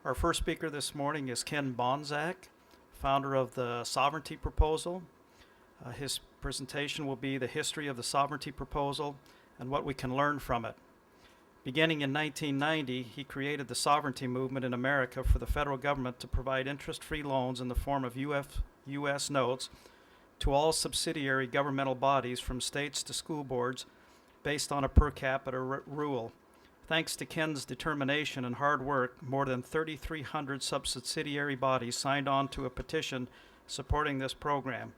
Our first speaker this morning is Ken Bohnsack, founder of the Sovereignty Proposal. His presentation will be the history of the Sovereignty Proposal and what we can learn from it. Beginning in 1990, he created the sovereignty movement in America for the federal government to provide interest-free loans in the form of U.S. notes to all subsidiary governmental bodies from states to school boards based on a per capita rule. Thanks to Ken's determination and hard work, more than 3,300 subsidiary bodies signed on to a petition supporting this program.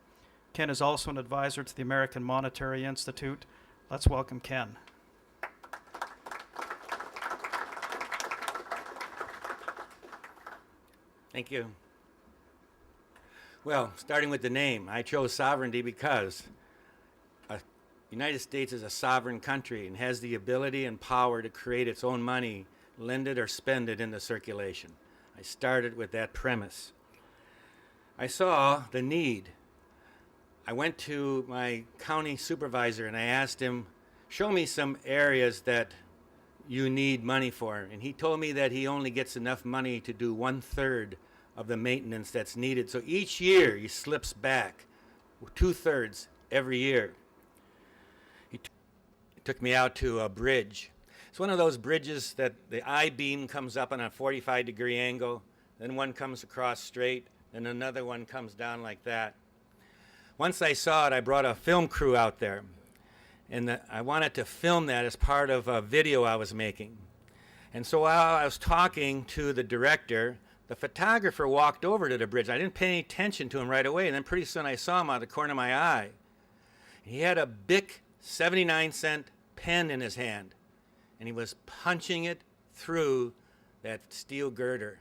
Ken is also an advisor to the American Monetary Institute. Let's welcome Ken. Thank you. Well, starting with the name, I chose sovereignty because the United States is a sovereign country and has the ability and power to create its own money, lend it or spend it into circulation. I started with that premise. I saw the need. I went to my county supervisor and I asked him, show me some areas that you need money for. And he told me that he only gets enough money to do 1/3 of the maintenance that's needed. So each year he slips back 2/3 every year. He took me out to a bridge. It's one of those bridges that the I-beam comes up on a 45-degree angle, then one comes across straight, and another one comes down like that. Once I saw it, I brought a film crew out there, and I wanted to film that as part of a video I was making. And so while I was talking to the director, the photographer walked over to the bridge. I didn't pay any attention to him right away, and then pretty soon I saw him out of the corner of my eye. He had a Bic 79-cent pen in his hand, and he was punching it through that steel girder.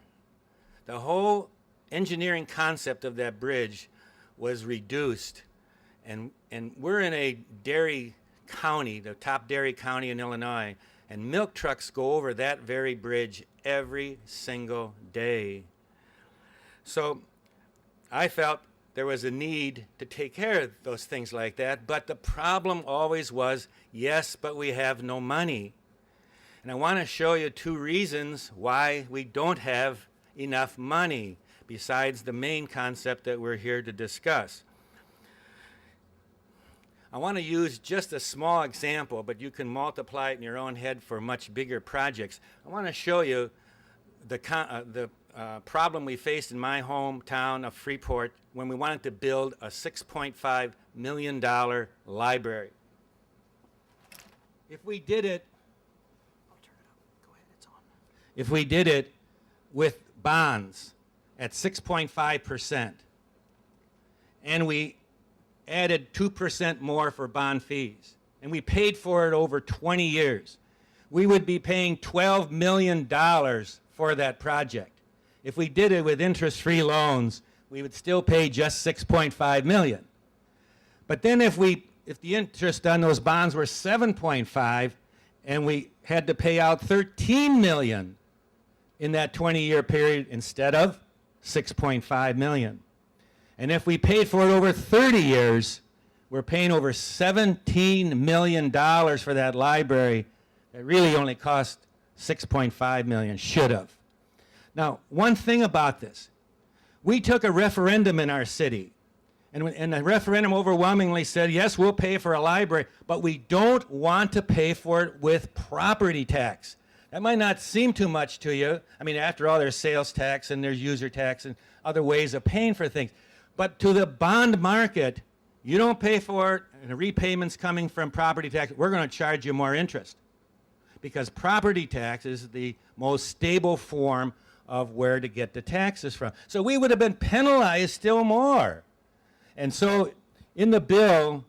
The whole engineering concept of that bridge was reduced, and we're in a dairy county, the top dairy county in Illinois, and milk trucks go over that very bridge every single day. So I felt there was a need to take care of those things like that, but the problem always was, yes, but we have no money. And I want to show you two reasons why we don't have enough money, besides the main concept that we're here to discuss. I want to use just a small example, but you can multiply it in your own head for much bigger projects. I want to show you the problem we faced in my hometown of Freeport when we wanted to build a $6.5 million library. If we did it, I'll turn it up. Go ahead, it's on. If we did it with bonds at 6.5%, and we added 2% more for bond fees, and we paid for it over 20 years, we would be paying $12 million for that project. If we did it with interest-free loans, we would still pay just $6.5 million. But then if the interest on those bonds were 7.5, and we had to pay out $13 million in that 20-year period instead of $6.5 million. And if we paid for it over 30 years, we're paying over $17 million for that library that really only cost $6.5 million, should have. Now, one thing about this, we took a referendum in our city, and the referendum overwhelmingly said, yes, we'll pay for a library, but we don't want to pay for it with property tax. That might not seem too much to you. I mean, after all, there's sales tax and there's user tax and other ways of paying for things. But to the bond market, you don't pay for it, and the repayments coming from property tax, we're going to charge you more interest. Because property tax is the most stable form of where to get the taxes from. So we would have been penalized still more. And so in the bill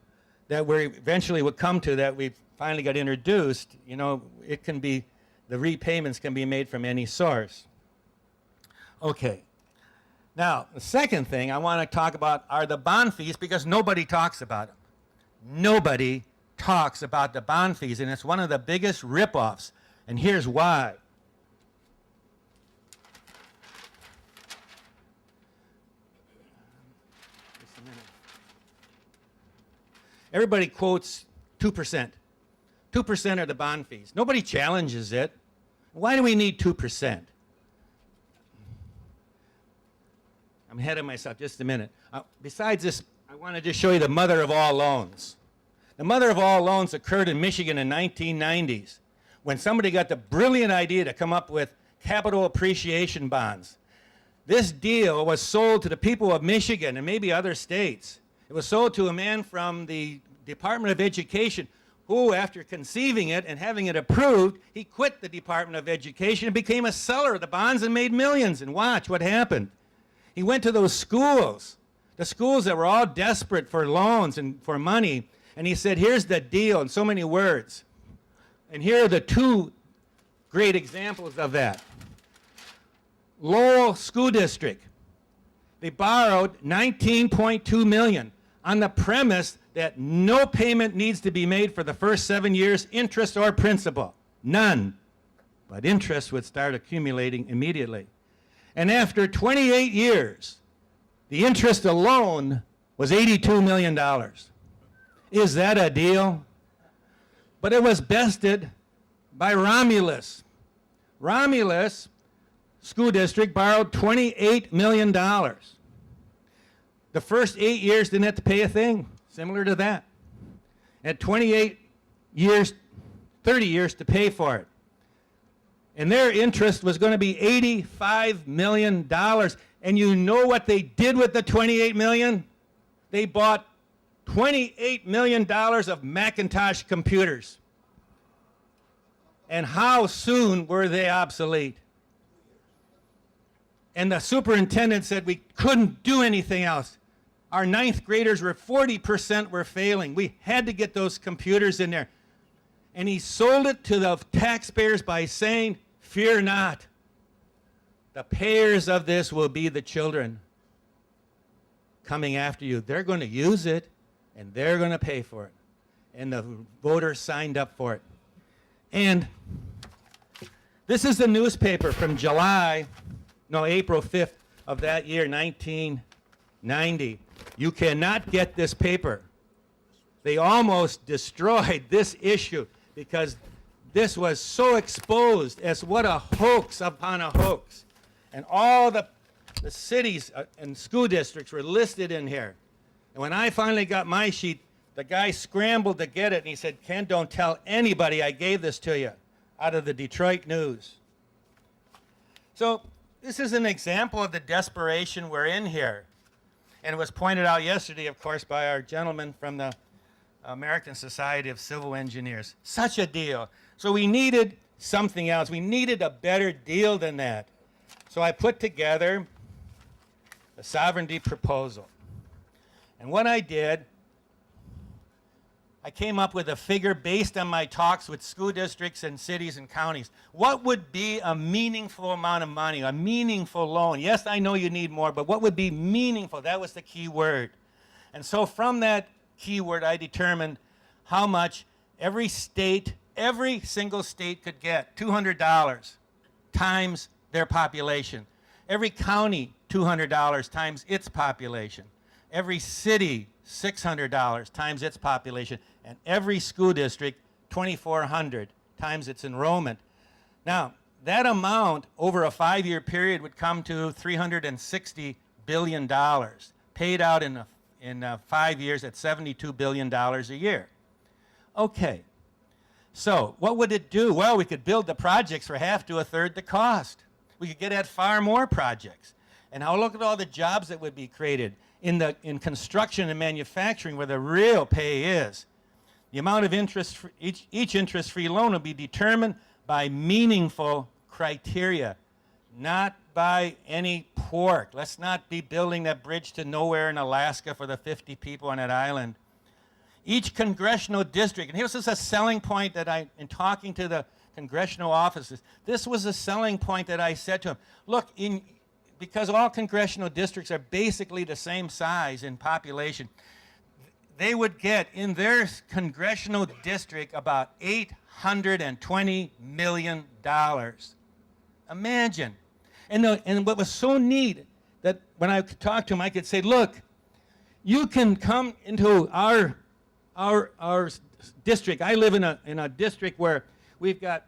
that we eventually would come to, that we finally got introduced, you know, it can be, the repayments can be made from any source. Okay. Now, the second thing I want to talk about are the bond fees, because nobody talks about them. Nobody talks about the bond fees, and it's one of the biggest ripoffs, and here's why. Just a minute. Everybody quotes 2%. 2% are the bond fees. Nobody challenges it. Why do we need 2%? I'm ahead of myself, just a minute. Besides this, I want to just show you the mother of all loans. The mother of all loans occurred in Michigan in 1990s when somebody got the brilliant idea to come up with capital appreciation bonds. This deal was sold to the people of Michigan and maybe other states. It was sold to a man from the Department of Education who, after conceiving it and having it approved, he quit the Department of Education and became a seller of the bonds and made millions. And watch what happened. He went to those schools, the schools that were all desperate for loans and for money, and he said, here's the deal in so many words. And here are the two great examples of that. Lowell School District. They borrowed $19.2 million on the premise that no payment needs to be made for the first 7 years, interest or principal. None. But interest would start accumulating immediately. And after 28 years, the interest alone was $82 million. Is that a deal? But it was bested by Romulus. Romulus School District borrowed $28 million. The first 8 years didn't have to pay a thing, similar to that. At 28 years, 30 years to pay for it. And their interest was going to be $85 million. And you know what they did with the $28 million? They bought $28 million of Macintosh computers. And how soon were they obsolete? And the superintendent said we couldn't do anything else. Our ninth graders were 40% were failing. We had to get those computers in there. And he sold it to the taxpayers by saying, fear not. The payers of this will be the children coming after you. They're going to use it, and they're going to pay for it. And the voters signed up for it. And this is the newspaper from April 5th of that year, 1990. You cannot get this paper. They almost destroyed this issue because this was so exposed as what a hoax upon a hoax. And all the cities and school districts were listed in here. And when I finally got my sheet, the guy scrambled to get it, and he said, Ken, don't tell anybody I gave this to you, out of the Detroit News. So this is an example of the desperation we're in here. And it was pointed out yesterday, of course, by our gentleman from the American Society of Civil Engineers. Such a deal. So we needed something else. We needed a better deal than that. So I put together a sovereignty proposal. And what I did, I came up with a figure based on my talks with school districts and cities and counties. What would be a meaningful amount of money, a meaningful loan? Yes, I know you need more, but what would be meaningful? That was the key word. And so from that keyword, I determined how much every state, every single state could get, $200 times their population. Every county, $200 times its population. Every city, $600 times its population. And every school district, $2,400 times its enrollment. Now, that amount over a 5-year period would come to $360 billion, paid out in 5 years at $72 billion a year. Okay, so what would it do? Well, we could build the projects for half to a third the cost. We could get at far more projects. And now look at all the jobs that would be created in construction and manufacturing where the real pay is. The amount of interest, each interest-free loan will be determined by meaningful criteria, not by any pork. Let's not be building that bridge to nowhere in Alaska for the 50 people on that island. Each congressional district, and here's a selling point that in talking to the congressional offices, this was a selling point that I said to them. Look, because all congressional districts are basically the same size in population, they would get in their congressional district about $820 million. Imagine. And what was so neat that when I could talk to them, I could say, look, you can come into our district. I live in a district where we've got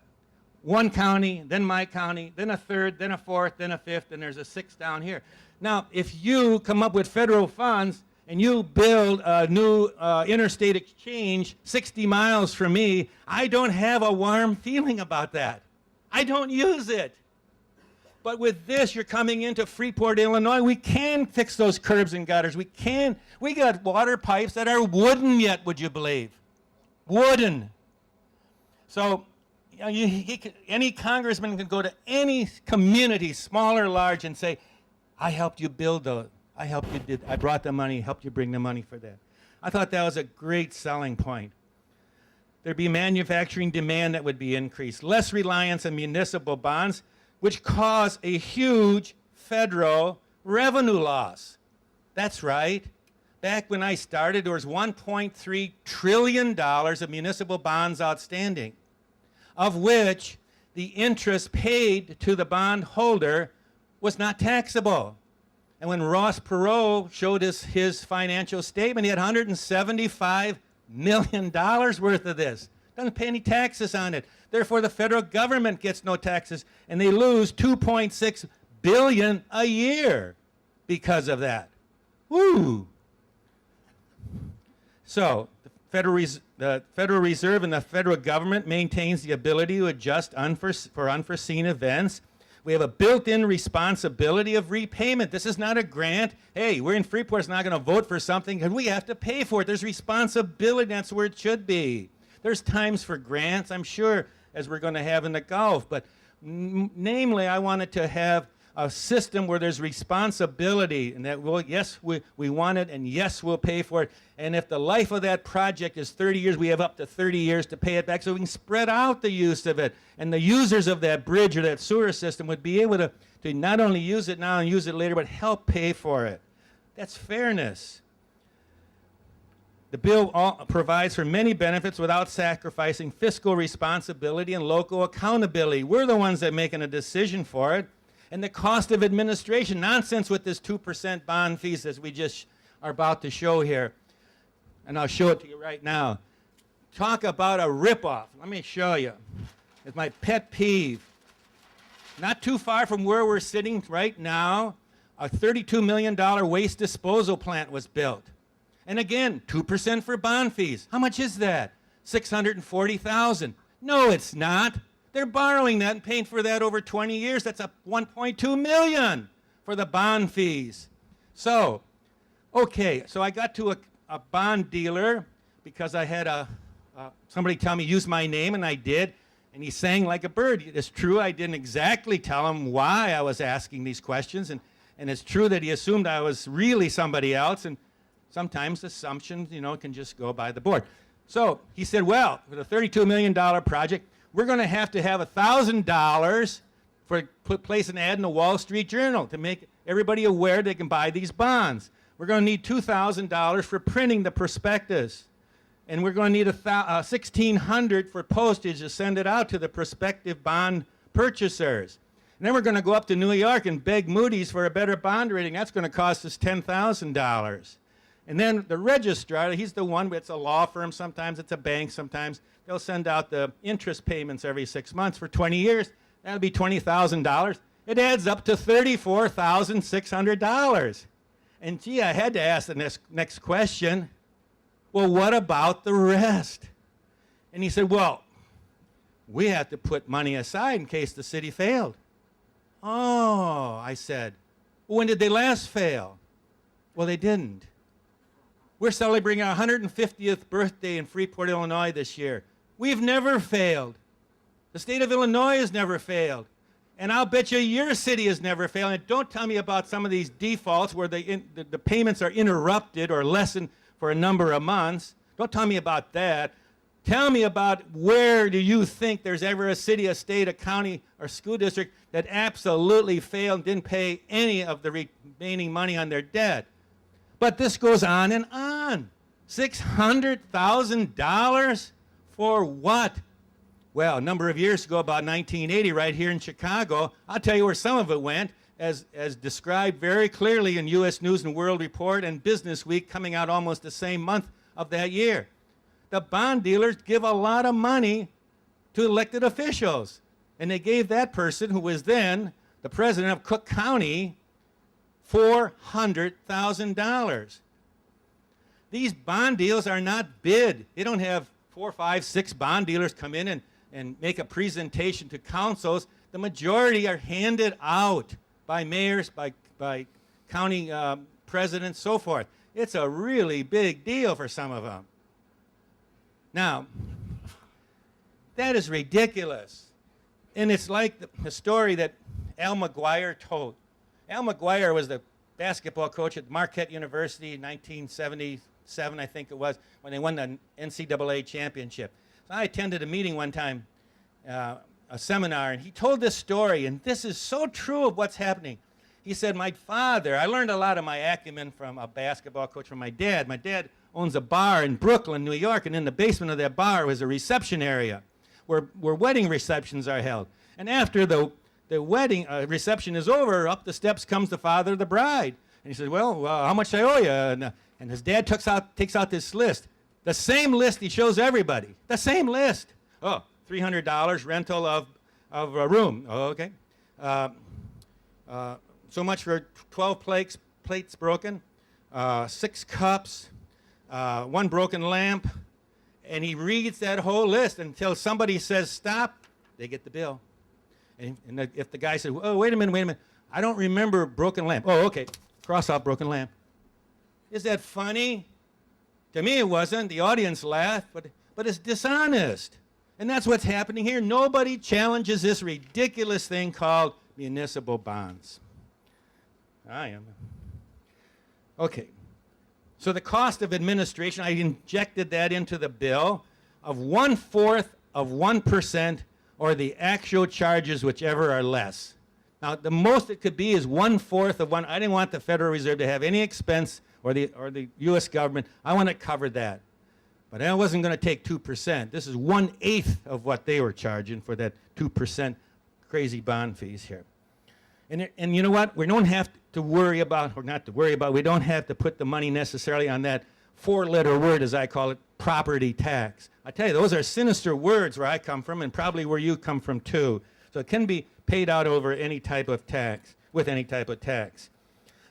one county, then my county, then a third, then a fourth, then a fifth, and there's a sixth down here. Now, if you come up with federal funds and you build a new interstate exchange 60 miles from me, I don't have a warm feeling about that. I don't use it. But with this, you're coming into Freeport, Illinois. We can fix those curbs and gutters. We can. We got water pipes that are wooden yet, would you believe? Wooden. So any congressman can go to any community, small or large, and say, I helped you build those. I brought the money, helped you bring the money for that. I thought that was a great selling point. There'd be manufacturing demand that would be increased, less reliance on municipal bonds, which cause a huge federal revenue loss. That's right. Back when I started, there was $1.3 trillion of municipal bonds outstanding, of which the interest paid to the bondholder was not taxable. And when Ross Perot showed us his financial statement, he had $175 million worth of this. Doesn't pay any taxes on it. Therefore, the federal government gets no taxes, and they lose $2.6 billion a year because of that. Woo! So, the Federal Reserve and the federal government maintains the ability to adjust for unforeseen events. We have a built-in responsibility of repayment. This is not a grant. Hey, we're in Freeport, it's not going to vote for something, and we have to pay for it. There's responsibility. That's where it should be. There's times for grants, I'm sure, as we're going to have in the Gulf, but namely, I wanted to have a system where there's responsibility, and that, yes, we want it, and yes, we'll pay for it. And if the life of that project is 30 years, we have up to 30 years to pay it back, so we can spread out the use of it. And the users of that bridge or that sewer system would be able to not only use it now and use it later, but help pay for it. That's fairness. The bill provides for many benefits without sacrificing fiscal responsibility and local accountability. We're the ones that are making a decision for it. And the cost of administration, nonsense with this 2% bond fees as we just are about to show here. And I'll show it to you right now. Talk about a ripoff. Let me show you. It's my pet peeve. Not too far from where we're sitting right now, a $32 million waste disposal plant was built. And again, 2% for bond fees. How much is that? $640,000. No, it's not. They're borrowing that and paying for that over 20 years. That's up $1.2 million for the bond fees. So, okay, so I got to a bond dealer because I had somebody tell me use my name, and I did. And he sang like a bird. It's true, I didn't exactly tell him why I was asking these questions, and it's true that he assumed I was really somebody else, and sometimes assumptions, can just go by the board. So he said, well, for the $32 million project, we're going to have $1,000 for place an ad in the Wall Street Journal to make everybody aware they can buy these bonds. We're going to need $2,000 for printing the prospectus. And we're going to need $1,600 for postage to send it out to the prospective bond purchasers. And then we're going to go up to New York and beg Moody's for a better bond rating. That's going to cost us $10,000. And then the registrar, he's the one, it's a law firm sometimes, it's a bank sometimes. They'll send out the interest payments every 6 months for 20 years. That'll be $20,000. It adds up to $34,600. And gee, I had to ask the next question. Well, what about the rest? And he said, well, we have to put money aside in case the city failed. Oh, I said, well, when did they last fail? Well, they didn't. We're celebrating our 150th birthday in Freeport, Illinois this year. We've never failed. The state of Illinois has never failed. And I'll bet you your city has never failed. And don't tell me about some of these defaults where the payments are interrupted or lessened for a number of months. Don't tell me about that. Tell me about where do you think there's ever a city, a state, a county, or school district that absolutely failed and didn't pay any of the remaining money on their debt. But this goes on and on. $600,000 for what? Well, a number of years ago, about 1980, right here in Chicago, I'll tell you where some of it went, as described very clearly in U.S. News and World Report and Business Week, coming out almost the same month of that year. The bond dealers give a lot of money to elected officials. And they gave that person, who was then the president of Cook County, $400,000. These bond deals are not bid. They don't have 4, 5, 6 bond dealers come in and make a presentation to councils. The majority are handed out by mayors, by county presidents, so forth. It's a really big deal for some of them. Now, that is ridiculous. And it's like the story that Al McGuire told. Al McGuire was the basketball coach at Marquette University in 1977, I think it was, when they won the NCAA championship. So I attended a meeting one time, a seminar, and he told this story, and this is so true of what's happening. He said, my father, I learned a lot of my acumen from a basketball coach from my dad. My dad owns a bar in Brooklyn, New York, and in the basement of that bar was a reception area where wedding receptions are held. And after the wedding reception is over, up the steps comes the father of the bride. And he says, well, how much do I owe you? And his dad takes out this list. The same list he shows everybody. The same list. Oh, $300 rental of a room. Oh, okay. So much for 12 plates broken, 6 cups, 1 broken lamp. And he reads that whole list until somebody says stop, they get the bill. And if the guy says, oh, wait a minute, I don't remember broken lamp. Oh, okay, cross out broken lamp. Is that funny? To me it wasn't. The audience laughed, but it's dishonest. And that's what's happening here. Nobody challenges this ridiculous thing called municipal bonds. I am. Okay. So the cost of administration, I injected that into the bill, of 1/4 of 1%, or the actual charges, whichever are less. Now, the most it could be is 1/4 of 1. I didn't want the Federal Reserve to have any expense, or the U.S. government. I want to cover that. But I wasn't going to take 2%. This is 1/8 of what they were charging for that 2% crazy bond fees here. And you know what? We don't have to worry about, or not to worry about, we don't have to put the money necessarily on that 4-letter word, as I call it, property tax. I tell you, those are sinister words where I come from, and probably where you come from too. So it can be paid out over any type of tax, with any type of tax.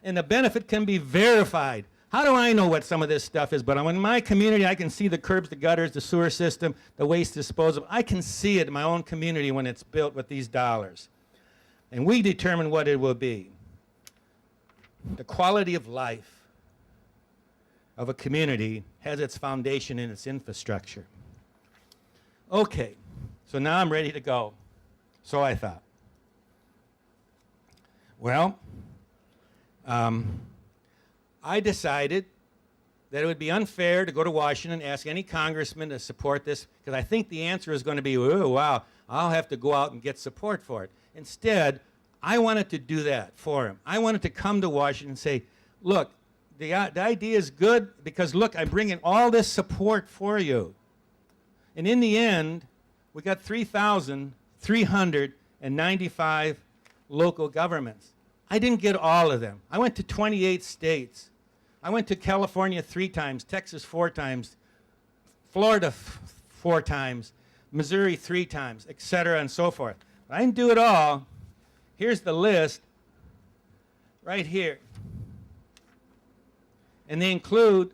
And the benefit can be verified. How do I know what some of this stuff is? But in my community, I can see the curbs, the gutters, the sewer system, the waste disposal. I can see it in my own community when it's built with these dollars. And we determine what it will be. The quality of life of a community has its foundation in its infrastructure. Okay, so now I'm ready to go. So I thought. Well, I decided that it would be unfair to go to Washington and ask any congressman to support this, because I think the answer is going to be, oh, wow, I'll have to go out and get support for it. Instead, I wanted to do that for him. I wanted to come to Washington and say, look, the idea is good because, look, I'm bringing all this support for you. And in the end, we got 3,395 local governments. I didn't get all of them. I went to 28 states. I went to California 3 times, Texas 4 times, Florida 4 times, Missouri 3 times, etc., and so forth. But I didn't do it all. Here's the list right here. And they include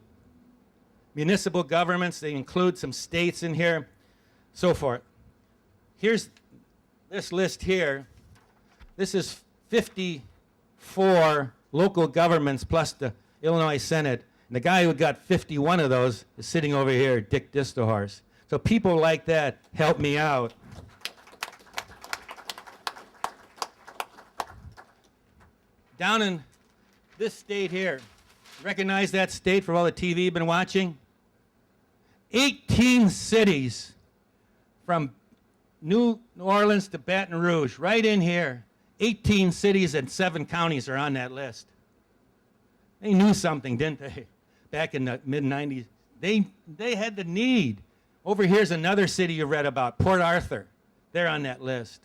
municipal governments, they include some states in here, so forth. Here's this list here. This is 54 local governments plus the Illinois Senate. And the guy who got 51 of those is sitting over here, Dick Distelhorst. So people like that help me out. Down in this state here, recognize that state for all the TV you've been watching? 18 cities from New Orleans to Baton Rouge, right in here. 18 cities and 7 counties are on that list. They knew something, didn't they? Back in the mid-90s. They had the need. Over here's another city you read about, Port Arthur. They're on that list.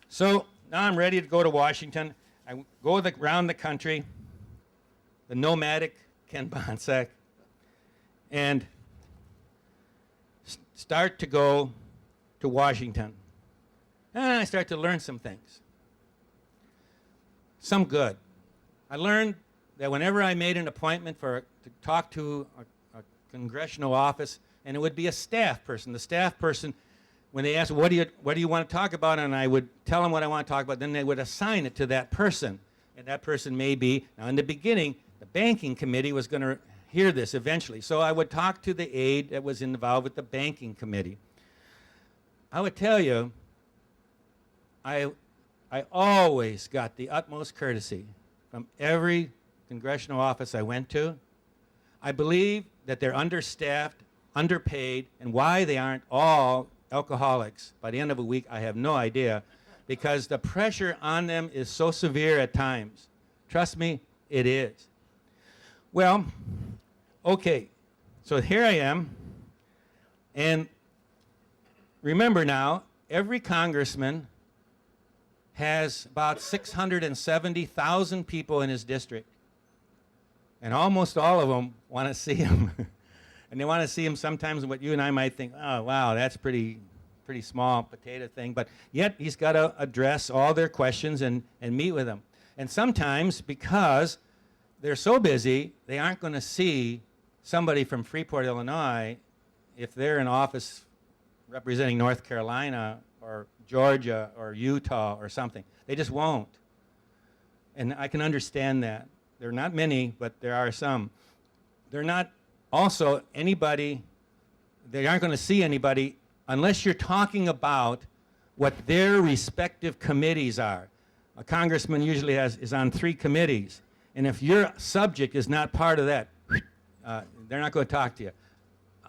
So now I'm ready to go to Washington. I go around the country, the nomadic Ken Bohnsack, and start to go to Washington. And I start to learn some things. Some good. I learned that whenever I made an appointment to talk to a congressional office, and it would be a staff person. The staff person, when they asked, what do you want to talk about? And I would tell them what I want to talk about, then they would assign it to that person. And that person may be, now in the beginning, the banking committee was going to hear this eventually. So I would talk to the aide that was involved with the banking committee. I would tell you, I always got the utmost courtesy from every congressional office I went to. I believe that they're understaffed, underpaid, and why they aren't all alcoholics by the end of a week, I have no idea, because the pressure on them is so severe at times. Trust me, it is. Well, okay, so here I am, and remember now, every congressman has about 670,000 people in his district. And almost all of them want to see him. And they want to see him sometimes in what you and I might think, oh, wow, that's pretty small potato thing. But yet he's got to address all their questions and meet with them. And sometimes, because they're so busy, they aren't going to see somebody from Freeport, Illinois, if they're in office representing North Carolina or Georgia or Utah or something. They just won't. And I can understand that. There are not many, but there are some. They're not also anybody, they aren't going to see anybody unless you're talking about what their respective committees are. A congressman usually is on 3 committees. And if your subject is not part of that, they're not going to talk to you.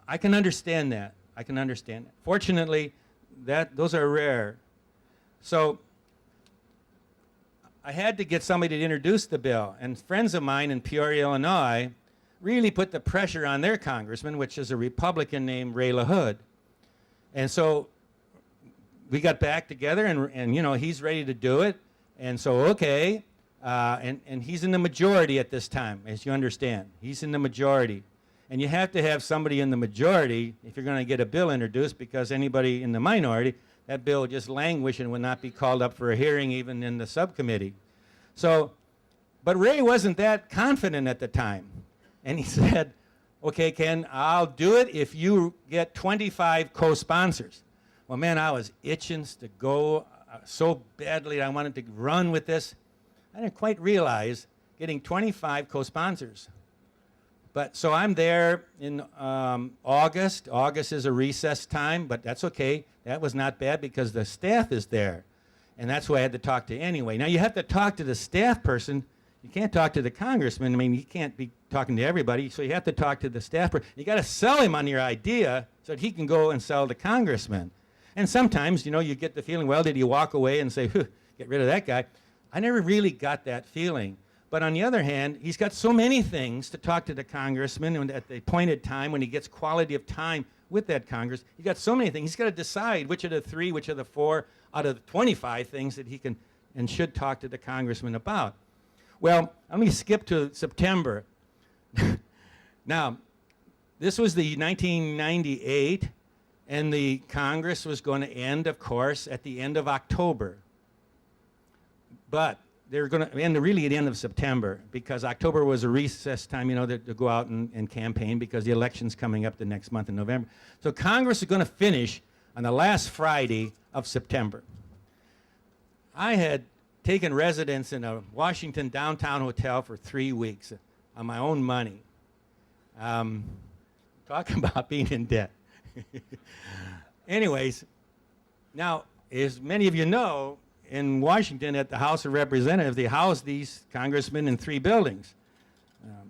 I can understand that. I can understand that. Fortunately, those are rare. So I had to get somebody to introduce the bill. And friends of mine in Peoria, Illinois, really put the pressure on their congressman, which is a Republican named Ray LaHood. And so we got back together, and you know, he's ready to do it. And so, okay, and he's in the majority at this time, as you understand. He's in the majority. And you have to have somebody in the majority if you're going to get a bill introduced, because anybody in the minority, that bill would just languish and would not be called up for a hearing even in the subcommittee. So, but Ray wasn't that confident at the time. And he said, okay, Ken, I'll do it if you get 25 co-sponsors. Well, man, I was itching to go so badly. I wanted to run with this. I didn't quite realize getting 25 co-sponsors. But so I'm there in August. August is a recess time, but that's okay. That was not bad because the staff is there. And that's who I had to talk to anyway. Now, you have to talk to the staff person. You can't talk to the congressman. I mean, you can't be talking to everybody, so you have to talk to the staff person. You got to sell him on your idea so that he can go and sell the congressman. And sometimes, you know, you get the feeling, well, did he walk away and say, get rid of that guy? I never really got that feeling. But on the other hand, he's got so many things to talk to the congressman, and at the appointed time, when he gets quality of time with that Congress, he's got so many things. He's got to decide which of the 3, which of the 4 out of the 25 things that he can and should talk to the congressman about. Well, let me skip to September. Now, this was the 1998, and the Congress was going to end, of course, at the end of October. But they're going to end really at the end of September, because October was a recess time, you know, to go out and campaign, because the election's coming up the next month in November. So Congress is going to finish on the last Friday of September. I had taken residence in a Washington downtown hotel for 3 weeks on my own money. Talking about being in debt. Anyways, now, as many of you know, in Washington at the House of Representatives, they house these congressmen in 3 buildings.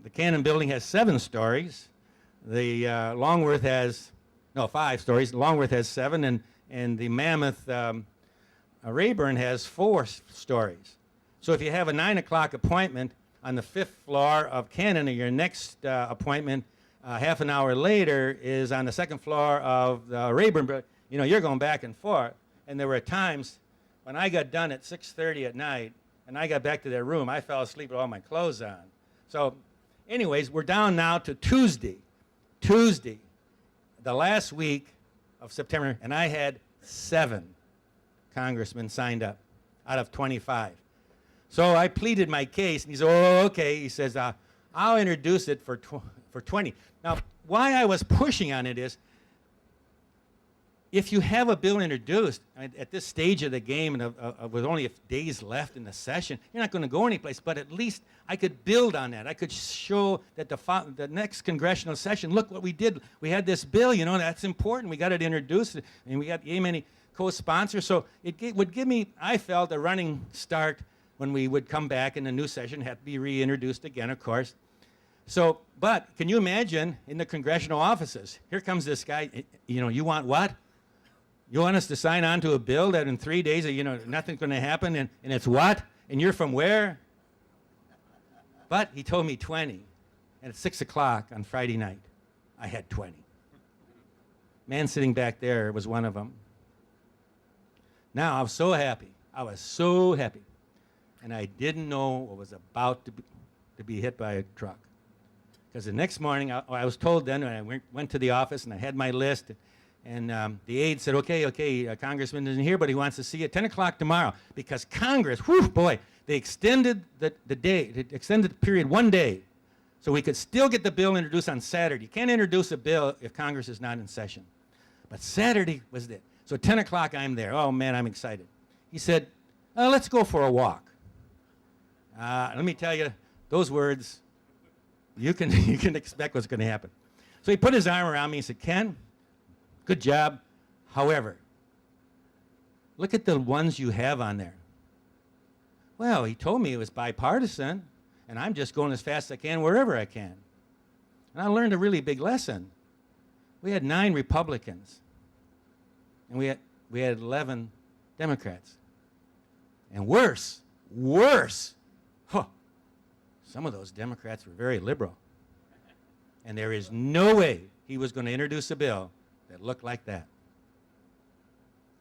The Cannon building has 7 stories. The Longworth has, 5 stories. Longworth has 7, and the Mammoth Rayburn has 4 stories. So if you have a 9 o'clock appointment on the 5th floor of Cannon, and your next appointment half an hour later is on the 2nd floor of the Rayburn, you know, you're going back and forth. And there were times when I got done at 6:30 at night, and I got back to their room, I fell asleep with all my clothes on. So anyways, we're down now to Tuesday. Tuesday, the last week of September, and I had 7 congressmen signed up out of 25. So I pleaded my case, and he said, oh, okay. He says, I'll introduce it for 20. Now, why I was pushing on it is, if you have a bill introduced at this stage of the game and with only days left in the session, you're not going to go anyplace. But at least I could build on that. I could show that the next congressional session, look what we did. We had this bill, you know, that's important. We got it introduced, and we got many co-sponsors. So it would give me, I felt, a running start when we would come back in the new session, have to be reintroduced again, of course. So, but can you imagine in the congressional offices, here comes this guy, you know, you want what? You want us to sign on to a bill that in 3 days, you know, nothing's going to happen, and it's what? And you're from where? But he told me 20. And at 6 o'clock on Friday night, I had 20. Man sitting back there was one of them. Now, I was so happy. I was so happy. And I didn't know what was about to be hit by a truck. Because the next morning, I was told then, when I went to the office and I had my list, and the aide said, okay, Congressman isn't here, but he wants to see you at 10 o'clock tomorrow. Because Congress, whew, boy, they extended the day, they extended the period 1 day, so we could still get the bill introduced on Saturday. You can't introduce a bill if Congress is not in session. But Saturday was it. So 10 o'clock, I'm there. Oh, man, I'm excited. He said, let's go for a walk. Let me tell you, those words, you can expect what's going to happen. So he put his arm around me and said, Ken, good job. However, look at the ones you have on there. Well, he told me it was bipartisan, and I'm just going as fast as I can wherever I can. And I learned a really big lesson. We had 9 Republicans, and we had 11 Democrats. And worse, some of those Democrats were very liberal. And there is no way he was going to introduce a bill that looked like that.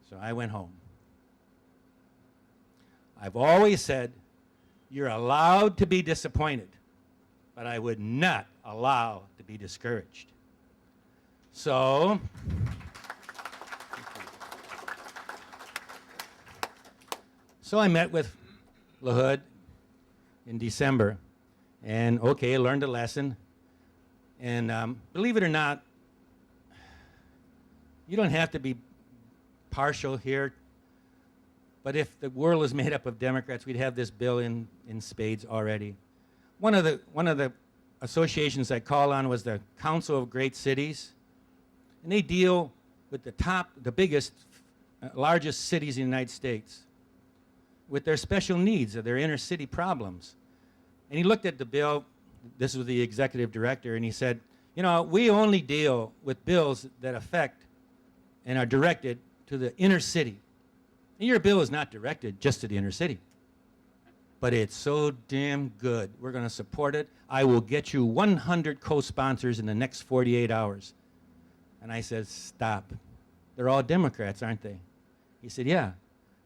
So I went home. I've always said, you're allowed to be disappointed, but I would not allow to be discouraged. So, I met with LaHood in December, and okay, learned a lesson. And believe it or not, you don't have to be partial here, but if the world is made up of Democrats, we'd have this bill in spades already. One of the associations I called on was the Council of Great Cities, and they deal with the biggest, largest cities in the United States, with their special needs, or their inner city problems. And he looked at the bill, this was the executive director, and he said, you know, we only deal with bills that affect and are directed to the inner city. And your bill is not directed just to the inner city. But it's so damn good. We're going to support it. I will get you 100 co-sponsors in the next 48 hours. And I said, stop. They're all Democrats, aren't they? He said, yeah.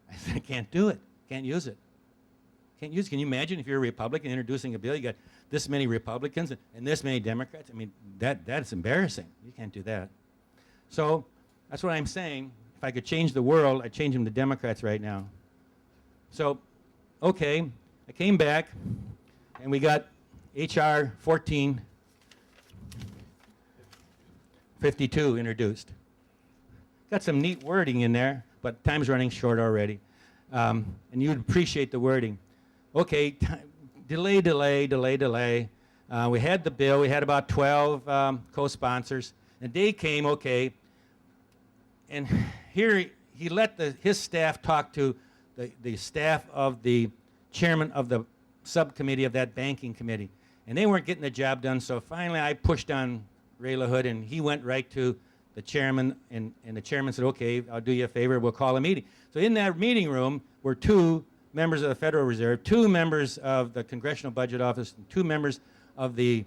I said, I can't do it. Can't use it. Can't use it. Can you imagine if you're a Republican introducing a bill, you got this many Republicans and this many Democrats? I mean, that's embarrassing. You can't do that. So that's what I'm saying. If I could change the world, I'd change them to Democrats right now. So, okay, I came back, and we got H.R. 1452 introduced. Got some neat wording in there, but time's running short already. And you'd appreciate the wording. Okay, delay. We had the bill. We had about 12 co-sponsors. The day came, okay, and here he let his staff talk to the staff of the chairman of the subcommittee of that banking committee. And they weren't getting the job done, so finally I pushed on Ray LaHood, and he went right to the chairman, and the chairman said, okay, I'll do you a favor, we'll call a meeting. So in that meeting room were 2 members of the Federal Reserve, 2 members of the Congressional Budget Office, and 2 members of the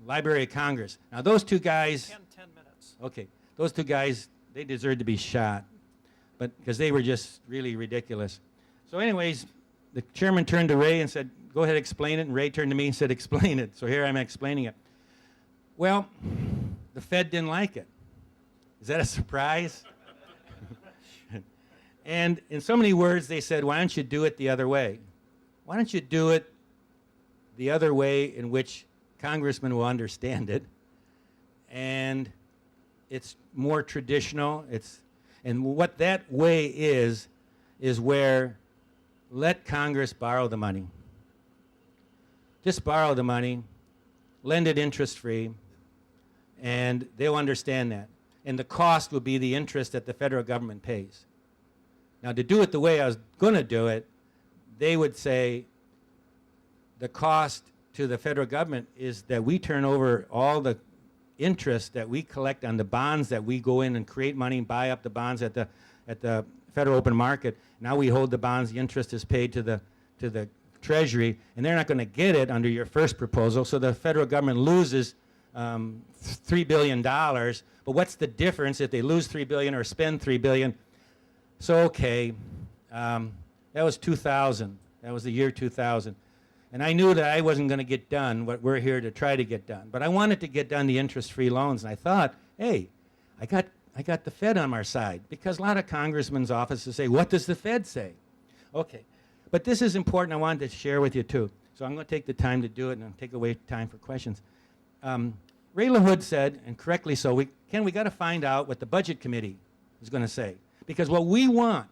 Library of Congress. Now those 2 guys... 10 minutes. Okay, those 2 guys, they deserved to be shot, but because they were just really ridiculous. So anyways, the chairman turned to Ray and said, go ahead, explain it, and Ray turned to me and said, explain it. So here I'm explaining it. Well, the Fed didn't like it. Is that a surprise? And in so many words, they said, why don't you do it the other way? Why don't you do it the other way in which congressmen will understand it? And it's more traditional. And what that way is where let Congress borrow the money. Just borrow the money, lend it interest-free, and they'll understand that. And the cost will be the interest that the federal government pays. Now, to do it the way I was going to do it, they would say the cost to the federal government is that we turn over all the interest that we collect on the bonds that we go in and create money and buy up the bonds at the federal open market. Now we hold the bonds, the interest is paid to the Treasury, and they're not going to get it under your first proposal, so the federal government loses $3 billion. But what's the difference if they lose $3 billion or spend $3 billion? So, okay, that was 2000. That was the year 2000. And I knew that I wasn't going to get done what we're here to try to get done. But I wanted to get done the interest-free loans. And I thought, hey, I got the Fed on our side. Because a lot of congressmen's offices say, what does the Fed say? Okay. But this is important. I wanted to share with you, too. So I'm going to take the time to do it, and I'll take away time for questions. Ray LaHood said, and correctly so, we got to find out what the Budget Committee is going to say. Because what we want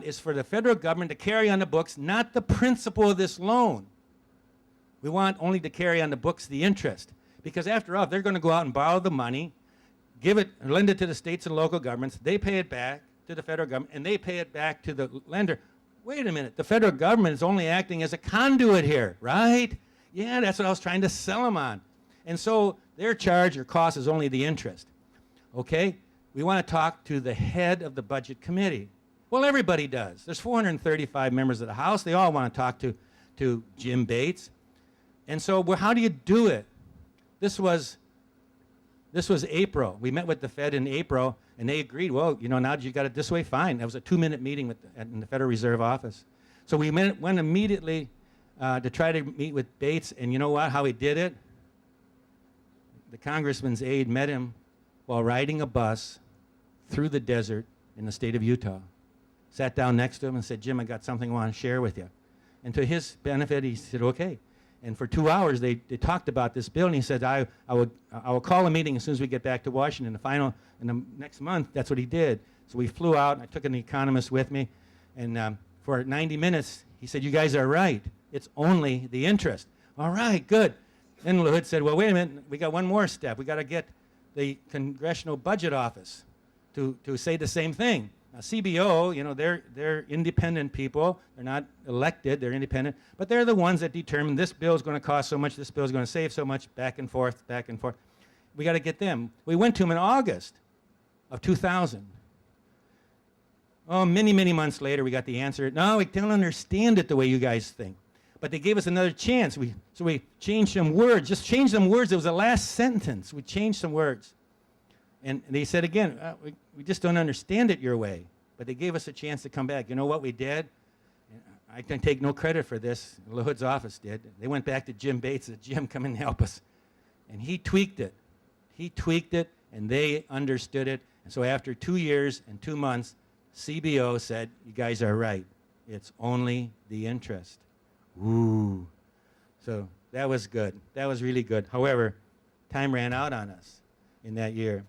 is for the federal government to carry on the books not the principal of this loan. We want only to carry on the books the interest. Because after all, if they're going to go out and borrow the money, lend it to the states and local governments, they pay it back to the federal government, and they pay it back to the lender. Wait a minute, the federal government is only acting as a conduit here, right? Yeah, that's what I was trying to sell them on. And so their charge or cost is only the interest. Okay? We want to talk to the head of the Budget Committee. Well, everybody does. There's 435 members of the House. They all want to talk to Jim Bates. And so, well, how do you do it? This was April. We met with the Fed in April, and they agreed, well, now that you got it this way, fine. That was a 2-minute meeting in the Federal Reserve office. So we went immediately to try to meet with Bates, and you know what, how he did it? The congressman's aide met him while riding a bus through the desert in the state of Utah. Sat down next to him and said, Jim, I got something I want to share with you. And to his benefit, he said, okay. And for 2 hours, they talked about this bill, and he said, I will call a meeting as soon as we get back to Washington. In the next month, that's what he did. So we flew out, and I took an economist with me, and for 90 minutes, he said, you guys are right. It's only the interest. All right, good. Then LaHood said, well, wait a minute, we got one more step. We got to get the Congressional Budget Office to say the same thing. Now, CBO, they're independent people. They're not elected. They're independent. But they're the ones that determine this bill is going to cost so much, this bill is going to save so much, back and forth, back and forth. We got to get them. We went to them in August of 2000. Oh, many, many months later, we got the answer. No, we don't understand it the way you guys think. But they gave us another chance. So we changed some words. Just changed some words. It was the last sentence. We changed some words. And they said again, we just don't understand it your way. But they gave us a chance to come back. You know what we did? I can take no credit for this. LaHood's office did. They went back to Jim Bates and said, Jim, come in and help us. And he tweaked it. He tweaked it, and they understood it. And so after 2 years and 2 months, CBO said, you guys are right. It's only the interest. Ooh. So that was good. That was really good. However, time ran out on us in that year.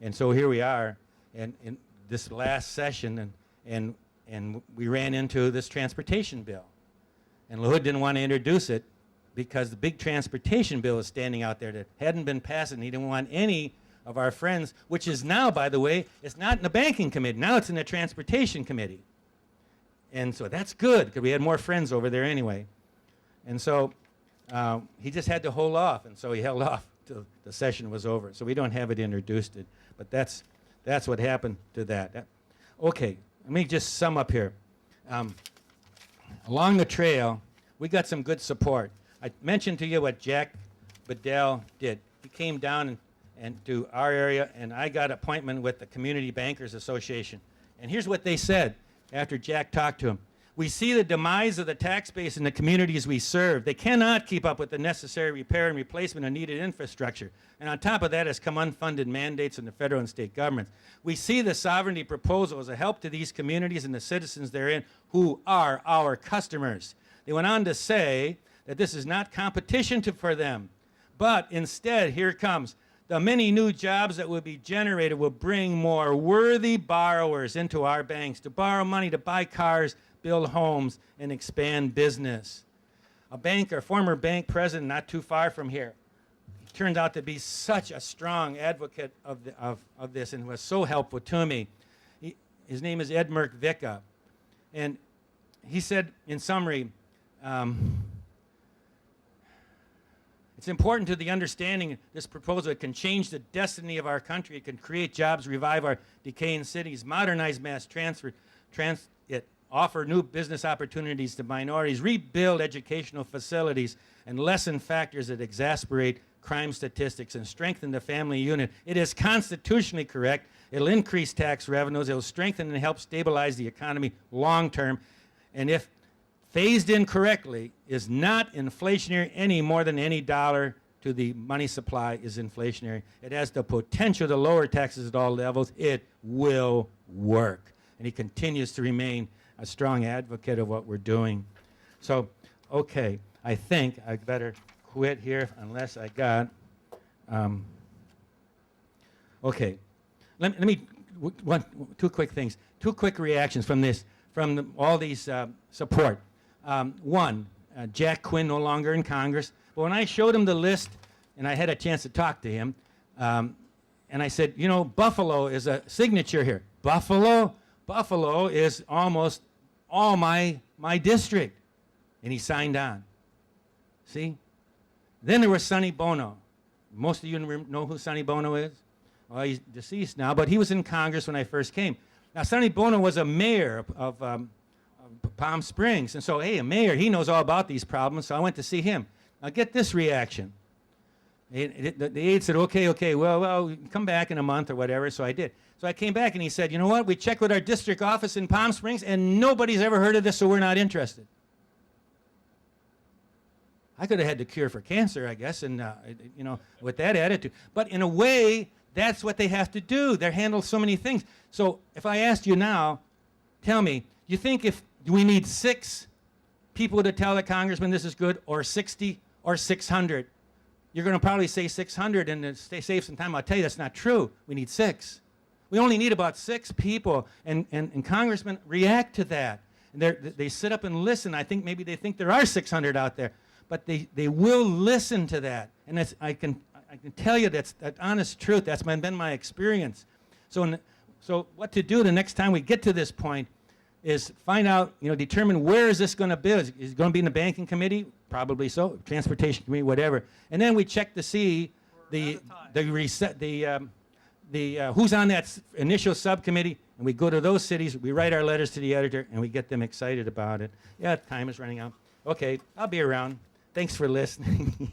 And so here we are in this last session, and we ran into this transportation bill. And LaHood didn't want to introduce it because the big transportation bill is standing out there that hadn't been passed, and he didn't want any of our friends, which is now, by the way, it's not in the banking committee. Now it's in the transportation committee. And so that's good, because we had more friends over there anyway. And so he just had to hold off, and so he held off till the session was over. So we don't have it introduced, but that's what happened to that. Okay, let me just sum up here. Along the trail, we got some good support. I mentioned to you what Jack Bedell did. He came down and to our area, and I got an appointment with the Community Bankers Association. And here's what they said after Jack talked to him. We see the demise of the tax base in the communities we serve. They cannot keep up with the necessary repair and replacement of needed infrastructure. And on top of that has come unfunded mandates from the federal and state governments. We see the sovereignty proposal as a help to these communities and the citizens therein who are our customers. They went on to say that this is not competition for them, but instead, here it comes, the many new jobs that will be generated will bring more worthy borrowers into our banks to borrow money to buy cars, build homes, and expand business. A former bank president not too far from here, turned out to be such a strong advocate of this and was so helpful to me. His name is Ed Merck-Vicka. And he said, in summary, it's important to the understanding this proposal. It can change the destiny of our country. It can create jobs, revive our decaying cities, modernize mass transit, offer new business opportunities to minorities, rebuild educational facilities, and lessen factors that exasperate crime statistics and strengthen the family unit. It is constitutionally correct. It'll increase tax revenues. It'll strengthen and help stabilize the economy long term. And if phased in correctly, is not inflationary any more than any dollar to the money supply is inflationary. It has the potential to lower taxes at all levels. It will work. And he continues to remain a strong advocate of what we're doing. So, okay, I think I better quit here unless I got, okay. Let me, two quick things, two quick reactions from this, from all these support. One, Jack Quinn no longer in Congress. But when I showed him the list, and I had a chance to talk to him, and I said, you know, Buffalo is a signature here. Buffalo is almost all my district. And he signed on. See? Then there was Sonny Bono. Most of you know who Sonny Bono is? Well, he's deceased now, but he was in Congress when I first came. Now, Sonny Bono was a mayor of Palm Springs. And so, hey, a mayor, he knows all about these problems, so I went to see him. Now, get this reaction. The aide said, okay, well, come back in a month or whatever, so I did. So I came back, and he said, you know what, we checked with our district office in Palm Springs, and nobody's ever heard of this, so we're not interested. I could have had the cure for cancer, I guess, and, you know, with that attitude. But in a way, that's what they have to do. They handle so many things. So if I asked you now, tell me, you think if we need 6 people to tell the congressman this is good, or 60, or 600? You're going to probably say 600 and to save some time. I'll tell you that's not true. We need 6. We only need about 6 people, and congressmen react to that. And they sit up and listen. I think maybe they think there are 600 out there, but they will listen to that. And that's, I can tell you that's honest truth. That's been my experience. So what to do the next time we get to this point is find out, you know, determine where is this going to be. Is it going to be in the banking committee? Probably so. Transportation committee, whatever. And then we check to see who's on that initial subcommittee, and we go to those cities, we write our letters to the editor, and we get them excited about it. Yeah, time is running out. Okay, I'll be around. Thanks for listening.